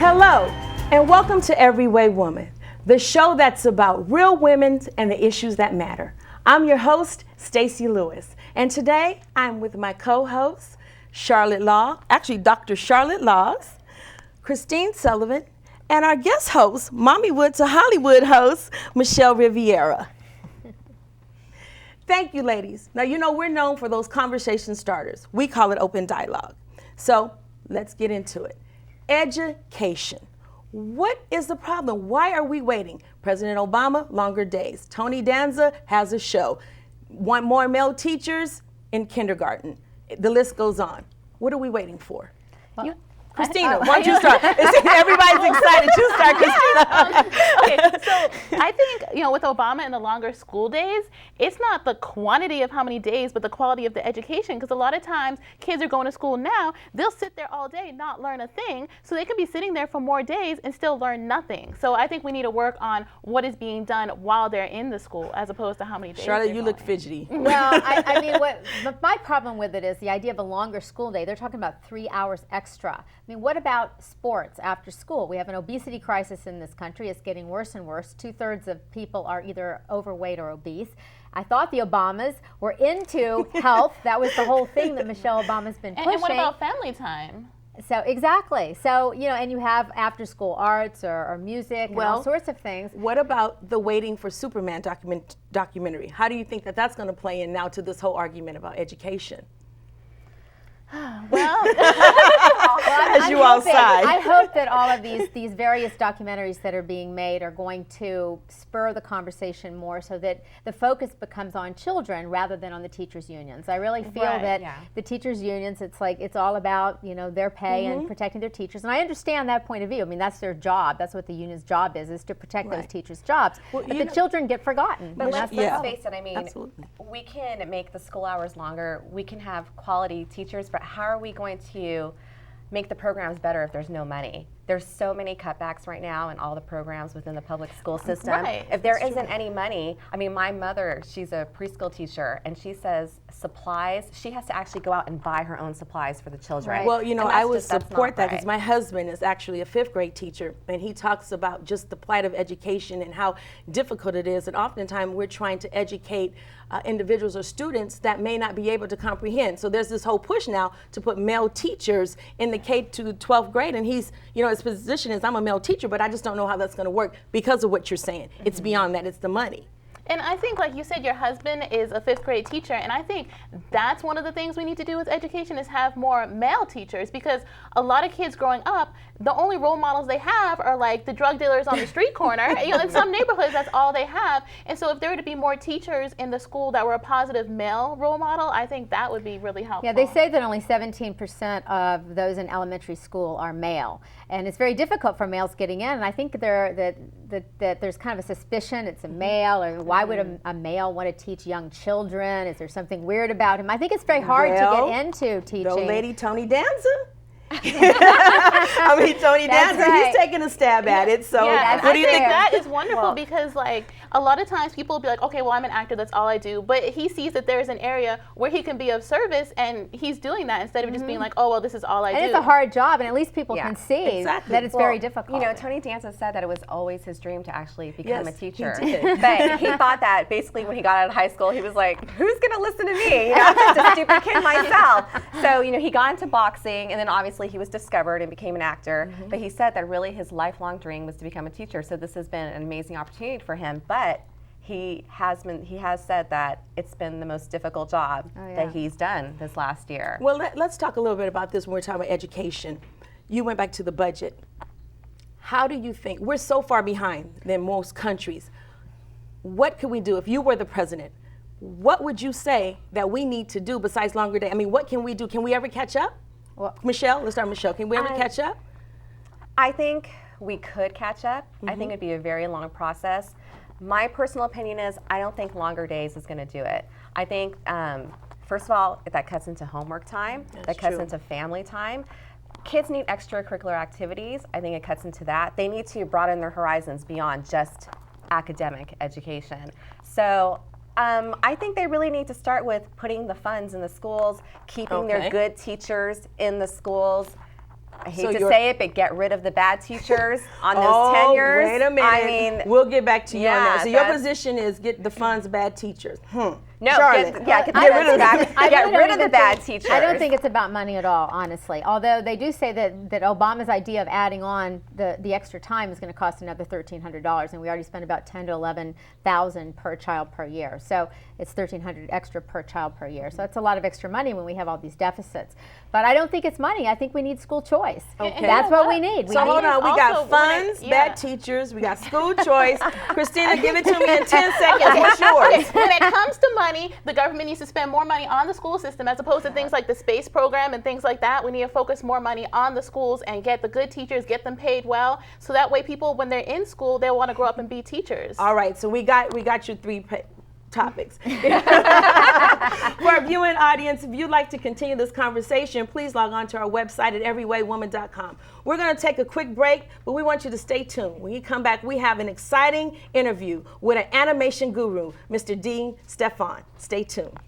Hello, and welcome to Every Way Woman, the show that's about real women and the issues that matter. I'm your host, Stacey Lewis, and today I'm with my co-host, Dr. Charlotte Laws, Kristina Sullivan, and our guest host, Mommywood to Hollywood host, Michelle Rivera. Thank you, ladies. Now, you know, we're known for those conversation starters. We call it open dialogue. So let's get into it. Education. What is the problem? Why are we waiting? President Obama, longer days. Tony Danza has a show. Want more male teachers in kindergarten. The list goes on. What are we waiting for? Well, Kristina, why don't you start? Everybody's excited. You start, Kristina. Okay, so I think, with Obama and the longer school days, it's not the quantity of how many days, but the quality of the education. Because a lot of times, kids are going to school now, they'll sit there all day, not learn a thing, so they can be sitting there for more days and still learn nothing. So I think we need to work on what is being done while they're in the school, as opposed to how many days. Charlotte, you look fidgety. Well, I mean, my problem with it is the idea of a longer school day. They're talking about 3 hours extra. I mean, what about sports after school? We have an obesity crisis in this country. It's getting worse and worse. 2/3 of people are either overweight or obese. I thought the Obamas were into health. That was the whole thing that Michelle Obama's been pushing. And what about family time? So exactly. So, and you have after school arts or music and all sorts of things. What about the Waiting for Superman documentary? How do you think that that's going to play in now to this whole argument about education? Well, as you all sigh. I hope that all of these various documentaries that are being made are going to spur the conversation more so that the focus becomes on children rather than on the teachers' unions. I really feel that the teachers' unions, it's all about, their pay and protecting their teachers. And I understand that point of view. I mean, that's their job. That's what the union's job is to protect those teachers' jobs. Well, but the children get forgotten. But let's face it, I mean, absolutely. We can make the school hours longer. We can have quality teachers, but how are we going to make the programs better if there's no money? There's so many cutbacks right now in all the programs within the public school system. Right. If there isn't any money, I mean, my mother, she's a preschool teacher, and she says supplies, she has to actually go out and buy her own supplies for the children. Right. Well, I would that's support not that because right. my husband is actually a 5th grade teacher, and he talks about just the plight of education and how difficult it is. And oftentimes we're trying to educate individuals or students that may not be able to comprehend. So there's this whole push now to put male teachers in the K to 12th grade, and he's, his position is I'm a male teacher, but I just don't know how that's going to work because of what you're saying. It's beyond that, it's the money. And I think, like you said, your husband is a 5th grade teacher, and I think that's one of the things we need to do with education is have more male teachers, because a lot of kids growing up, the only role models they have are like the drug dealers on the street corner. In some neighborhoods, that's all they have. And so if there were to be more teachers in the school that were a positive male role model, I think that would be really helpful. Yeah, they say that only 17% of those in elementary school are male. And it's very difficult for males getting in. And I think that there's kind of a suspicion it's a male, or why would a male want to teach young children? Is there something weird about him? I think it's very hard to get into teaching. The lady Tony Danza. Tony Danza, he's taking a stab at it. So yeah, what do you think? That is wonderful because, a lot of times people will be like, okay, well, I'm an actor, that's all I do. But he sees that there's an area where he can be of service, and he's doing that instead of just being like, oh, well, this is all I do. And it's a hard job, and at least people can see that it's very difficult. Tony Danza said that it was always his dream to actually become a teacher. He did. But he thought that basically when he got out of high school, he was like, who's going to listen to me? I'm just a stupid kid myself. So, he got into boxing, and then obviously he was discovered and became an actor. But he said that really his lifelong dream was to become a teacher. So this has been an amazing opportunity for him. But he has said that it's been the most difficult job that he's done this last year. Well, let's talk a little bit about this when we're talking about education. You went back to the budget. How do you think, we're so far behind than most countries. What could we do if you were the president? What would you say that we need to do besides longer day? I mean, what can we do? Can we ever catch up? Well, Michelle, let's start with Michelle. Can we ever catch up? I think we could catch up. I think it'd be a very long process. My personal opinion is I don't think longer days is going to do it. I think, first of all, that cuts into homework time. That cuts into family time. Kids need extracurricular activities. I think it cuts into that. They need to broaden their horizons beyond just academic education. So I think they really need to start with putting the funds in the schools, keeping their good teachers in the schools, I hate to say it, but get rid of the bad teachers on those tenures. Wait a minute. I mean, we'll get back to you on that. So your that's- position is get the funds bad teachers. No, Charlotte. get rid of the bad teachers. I don't think it's about money at all, honestly. Although they do say that Obama's idea of adding on the extra time is going to cost another $1,300, and we already spend about $10,000 to $11,000 per child per year. So it's $1,300 extra per child per year. So that's a lot of extra money when we have all these deficits. But I don't think it's money. I think we need school choice. Okay. That's what we need. So hold on, we got funds, yeah. bad teachers, we got school choice. Kristina, give it to me in 10 seconds. What's yours? When it comes to money, the government needs to spend more money on the school system as opposed to things like the space program and things like that. We need to focus more money on the schools and get the good teachers, get them paid well, so that way people, when they're in school, they'll want to grow up and be teachers. All right, so we got your three topics. For our viewing audience, if you'd like to continue this conversation, please log on to our website at everywaywoman.com. We're going to take a quick break, but we want you to stay tuned. When you come back, we have an exciting interview with an animation guru, Mr. Dean Stefan. Stay tuned.